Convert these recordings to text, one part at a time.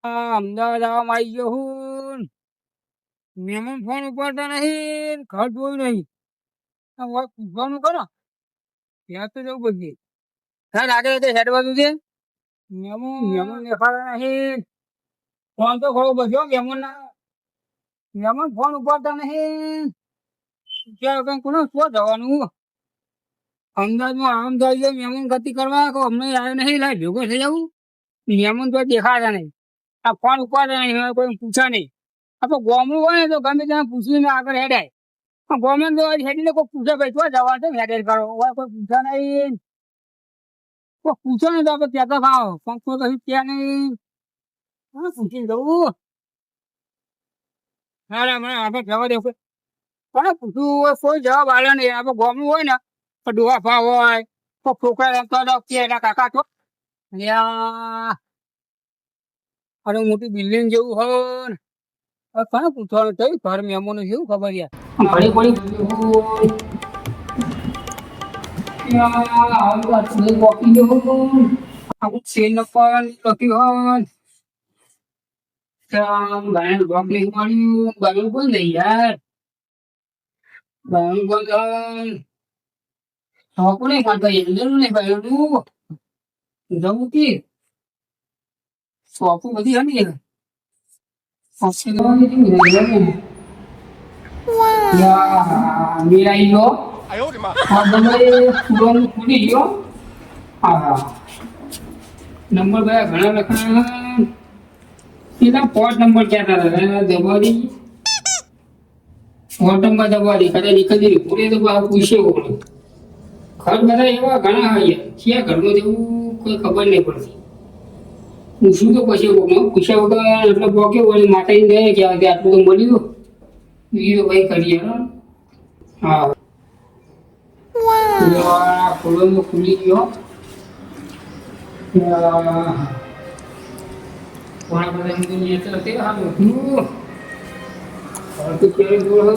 અમદાવાદ આવવામાં આવી ગયો હું. મહેમાન ફોન ઉપાડતા નહીં, ઘર જોયું નહીં. આ વાત પૂછવાનું કરો ત્યાં તો જવું પડશે. હા લાગે છે હેડ બાજુ છે. મહેમાન દેખાતા નહીં. ફોન તો ખરો બસ્યો મહેમાન ના. મહેમાન ફોન ઉપાડતા નહીં. ક્યાં કઈ કોને શું જવાનું? અમદાવાદમાં આમ થઈ ગયો મહેમાન ગતિ કરવા કે અમને આવ્યો નહીં, લાય ભેગો થઈ જવું. મહેમાન તો દેખાતા નહીં. આ ફોન ઉપાડતા નહીં, હવે કોઈ પૂછા નહીં. આ તો ગોમડું હોય ને તો ગમે ત્યાં પૂછીને આગળ હેડાય. ગવર્મેન્ટ તો હેડીને કોઈ પૂછે ભાઈ શું જવાનું છે હેડેડ કરો, કોઈ પૂછા નહીં. કોઈ પૂછો ને તો આપણે ત્યાં તો ખાઓ પણ કોઈ કશું ત્યાં નહીં. હા પૂછીને જવું. ના મને આપણે જવા દે કોને પૂછવું હોય, કોઈ જવાબ આલે નહીં. આપણે ગોમડું હોય ને તો ડોહા ફા હોય તો છોકરા રમતા કે એના કાકા તો અરે મોટી બિલ્ડિંગ જેવું હોય ને કોને પૂછવાનું થયું ઘર મહેમાનો જેવું ખબર યાર. ઘણી સોપું બધી હતી મિરાઈ ગયો ખુલી ગયો. હા નંબર બધા ઘણા લખાયા. પેલા 5 નંબર ક્યાં હતા દબાવી 5 નંબર દબાવી કદાચ નીકળી પૂરે તો પૂછે ઘર બધા એવા ઘણા હોય ક્યાં ઘરમાં જેવું કોઈ ખબર નહીં પડતી. પૂછ્યું તો પછી પૂછ્યા વગર એટલે પોકે વળી માતાજી ગયા કે આટલું તો મળ્યું બીજું તો ભાઈ કરીએ. હા ખોલો ખુલી ગયો. ઘણા બધા હિન્દુ તે સારું તો ક્યારે બોલ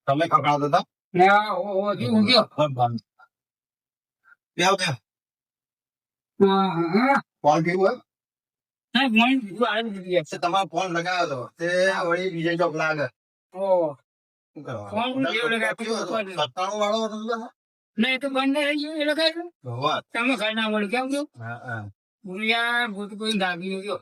તમે ખકડાતા હતા ફોન કેવું હોય તમારો ફોન લગાવ્યો હતો તે વળી બીજે ચોક લાગે. સત્તાણું વાળો હતો નહીં તો બંધ થઈ ગયું એ લખાય તમે ઘર ના મળ્યું કેમ ગયું યાર ભૂત કોઈ દાગી ગયો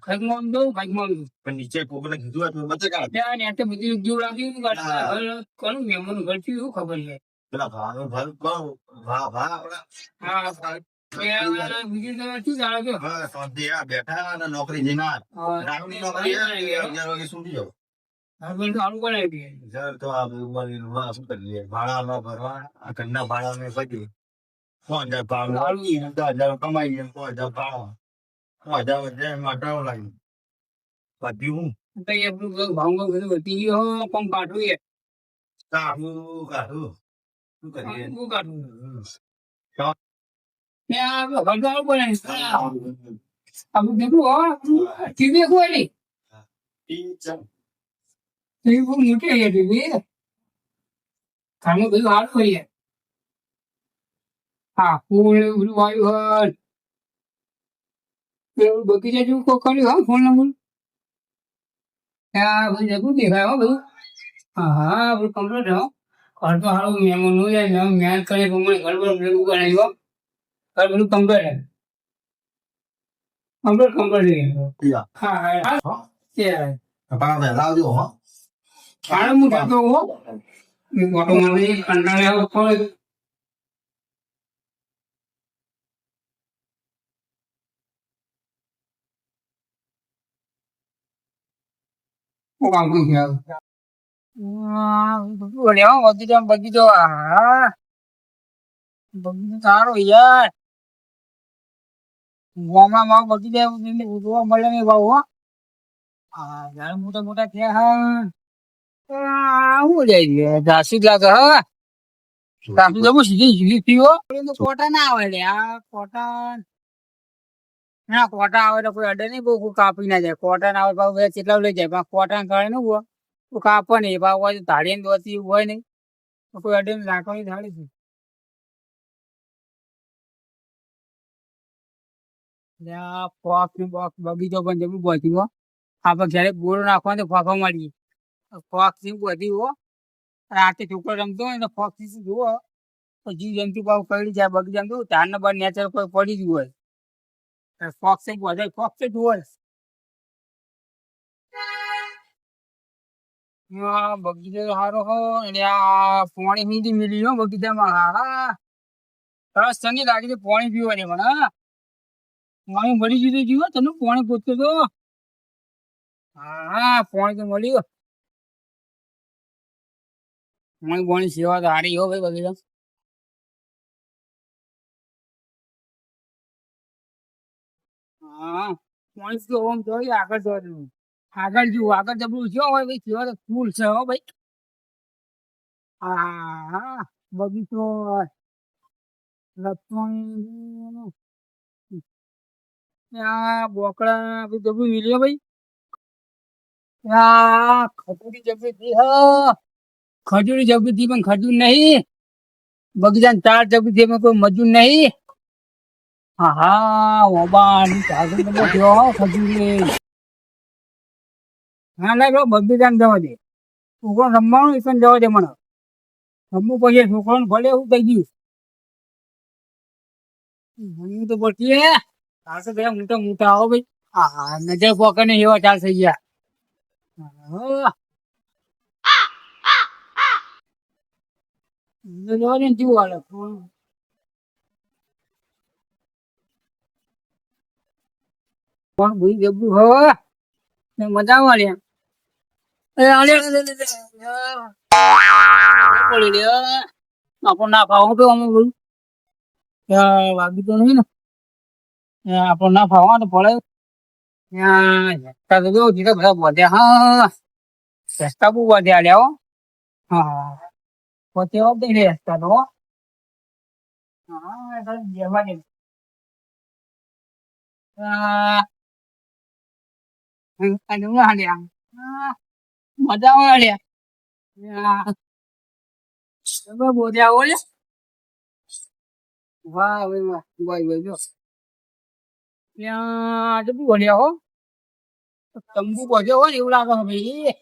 ખગમાં દઉં ખગમાં પણ નીચે કોકને કીધું હતું બચે કાઢ તો બધી જેવું લાગ્યું કોનું મહેમાન ઘર થયું શું ખબર છે. પેલા ભાવ ભાવ ભા ભા હા બીજું તમે શું જાણો છો? બેઠા અને નોકરી જઈને નોકરી 11 વાગે સુધી જાવ. સારું બનાવી તો આ શું કરીએ ભાડા ન ભરવા આ ઘરના ભાડા મેં પછી 5000 ભાડા 10,000 કમાઈ 5000 ભાડા 5000 વધે માટાઓ લાગી બધું ભાવ બધું વધી ગયો પણ કાઢવું કાઢું શું કરીએ કાઢવું બનાવીશ ટીવી કોઈ નહીં ટીવી બહુ મોટી આવી ટીવી ઘરમાં બધું સારું કરીએ. હા ફૂલ બધું વાયુ હોય બગીચા જેવું કોઈ કર્યું હા ફોન નંબર બધું જતું દેખાય હો બધું. હા બધું કમ્પ્લીટ હો ઘર તો સારું મહેમાન નું જાય મહેનત કરે પ્રમાણે ઘર પર ભેગું બનાવ્યું ઘર બધું કમ્પ્લીટ હા લાવજો હો હું જતો હો ઓટો મારી કંટાળે બગીચો હા બગીચો સારો યાર ગામડામાં બગીચા જોવા મળે નહીં ભાવ હો. હા યાર મોટા મોટા થયા શું જાય જાસૂદ લાગે હા જાસૂદ જવું સીધી પીવો કોટા ના આવે લે આ કોટા ના કોટા આવે તો કોઈ અડે નહીં બહુ કાપી ના જાય કોટા ના આવે ભાવ બધા કેટલા લઈ જાય પણ કોટા કાઢે ને તો કાપે નહીં ભાવ હોય ધાડી ને દોતી હોય નહીં તો કોઈ અડે ને રાખવાની ધાડી છે. એટલે આ ફોક ને બોક બગીચો પણ જબરું પહોંચ્યું હો. આપણે ઘરે બોરો નાખવાનો તો ફોફા મારીએ. ફોક થી બધી હો. રાતે છોકરો રમતો હોય ને ફોક થી જુઓ તો જીવ જંતુ પાછું કરડી જાય બગીચામાં જવું ધાન બાર નેચર કોઈ પડી ગયું હોય. ફોક થી બધા ફોક થી જુઓ. હા બગીચો સારો હો એટલે આ પાણી મીઠી મિલી હો બગીચામાં. હા સરસ ઠંડી લાગી છે પાણી પીવાની મને. હા પાણી મળી ગયું જીવો તને પાણી પૂછતો તો. હા પાણી તો મળ્યું. પાણી સેવા તો સારી હો ભાઈ બગીચા. હા પાણી તો આમ જોઈએ આગળ જવા દેવું. આગળ જુઓ આગળ જબરું છે હોય ભાઈ સેવા તો ફૂલ છે હો ભાઈ. હા હા બગીચો લપસણી ત્યાં બોકડા બધું જબરું મિલ્યો ભાઈ. ત્યાં ખજૂરી જબરી દી હ. ખજૂરી જબરી દી પણ ખજૂર નહીં. બગીચાની ચાર જબરી દી એમાં કોઈ મજૂર નહીં. હા હા ઓબા ની ચાર નંબર થયો હો ખજૂરી. ના ના બરો બગીચામાં જવા દે. છોકરો રમવાનું એ પણ જવા દે મને. રમવું પછી છોકરાને ભલે એવું થઈ ગયું. હું તો પડતી હે. આ તો બધા મોટા મોટા આવો ભાઈ. હા હા નજર પોકને એવા ચાલ થઈ ગયા. હા જવા દે ને કેવું હાલે પણ ભાઈ જબરું હ મજા આવે લ્યા. એ આલે લે લે લે પડી લે આપો ના ખાવ તો અમે બોલ વાગી તો નહીં ને આપો ના ખાવા તો પડે. ત્યાં તો જીતો બધા વધ્યા. હા રસ્તા બહુ વધ્યા લ્યા હો. હા પોતે દઈ રે રસ્તા તો. હા જવા દે. આ મજા આવે લ્યા. બોધ્યા હોય. વાહ ભાઈ વાહ ભાઈ ભાઈ જો ત્યાં જબરું બોલ્યા હો. તંબુ બધ્યો હોય ને એવું લાગે ભાઈ.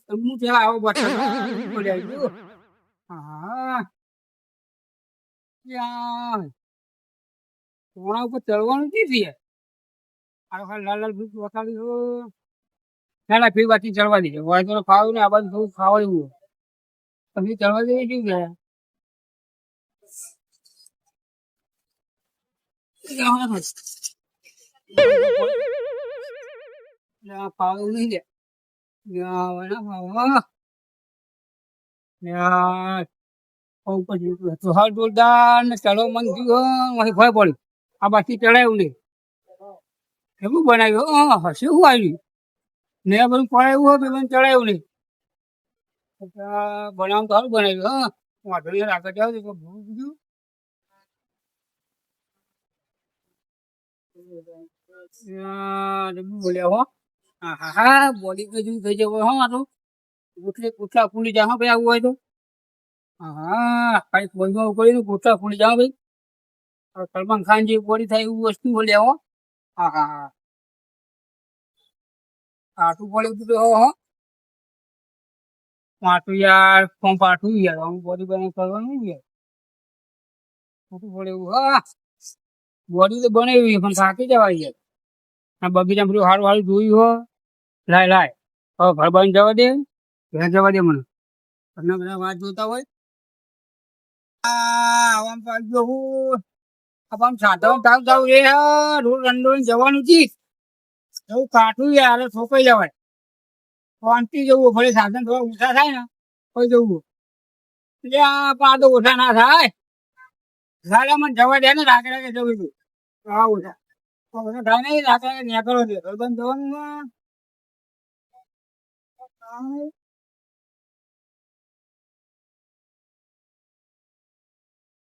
તંબુ ત્યાં આવો બોલ્યા. હા ત્યાં કોણા ઉપર ચડવાનું નથી. આ ખાલી લાલ લાલ ભૂત વસાડી ના ના ફી બાકી ચડવા દીધે હોય તો ખાવું ને આ બાજુ થોડું ખાવા એવું પછી ચડવા દે શું છે ખાવું નહીં દે હાલ જોરદાર ને ચડો મન થયું ભય પડ્યું આ બાકી ચડાયું નહીં એવું બનાવ્યું હશે શું આવ્યું ને બધું પડાયું હોય બધું ચડાયું નહીં બનાવ તો સારું બનાવ્યું હા વાંધો નહીં આગળ જાવ તો ભૂલ બીજું બોલ્યા હો હા હા હા બોડી જેવું થઈ જવું હો આ તો પૂછા ફૂલી જા ભાઈ આવું હોય તો હા કઈ બોલમાં ઉકળીને પૂછા ફૂલી જા ભાઈ સલમાન ખાન જે બોડી થાય એવું વસ્તુ બોલ્યા હો હા હા હા આટલું બોડી તો હો હો પાટું યાર ફોર્મ પાટું યાર હું બોડી બનાવ કરવાનું યાર આટલું બોડી એવું હા બોડી તો બનાવી પણ થાકી જવાય યાર આ બગીચા બધું સારું સારું જોયું હો લાય લાય હવે ઘર બાંધી જવા દે ઘર જવા દે મને તમને બધા વાત જોતા હોય આમ પાડજો હું આમ સાધન થાવ થાવ એ રોડ રંડોળી જવાનું છે એવું કાઠું યાર ઠોકાઈ જવાય શાંતિ જવું ભલે સાધન થોડા ઓછા થાય ને કોઈ જવું એટલે આ પાદો ઓછા ના થાય સારા મને જવા દે ને રાગે રાગે જવું છું હા ઓછા ઓછા થાય નહીં રાગે રાગે ન્યા કરો દે બંધ જવાનું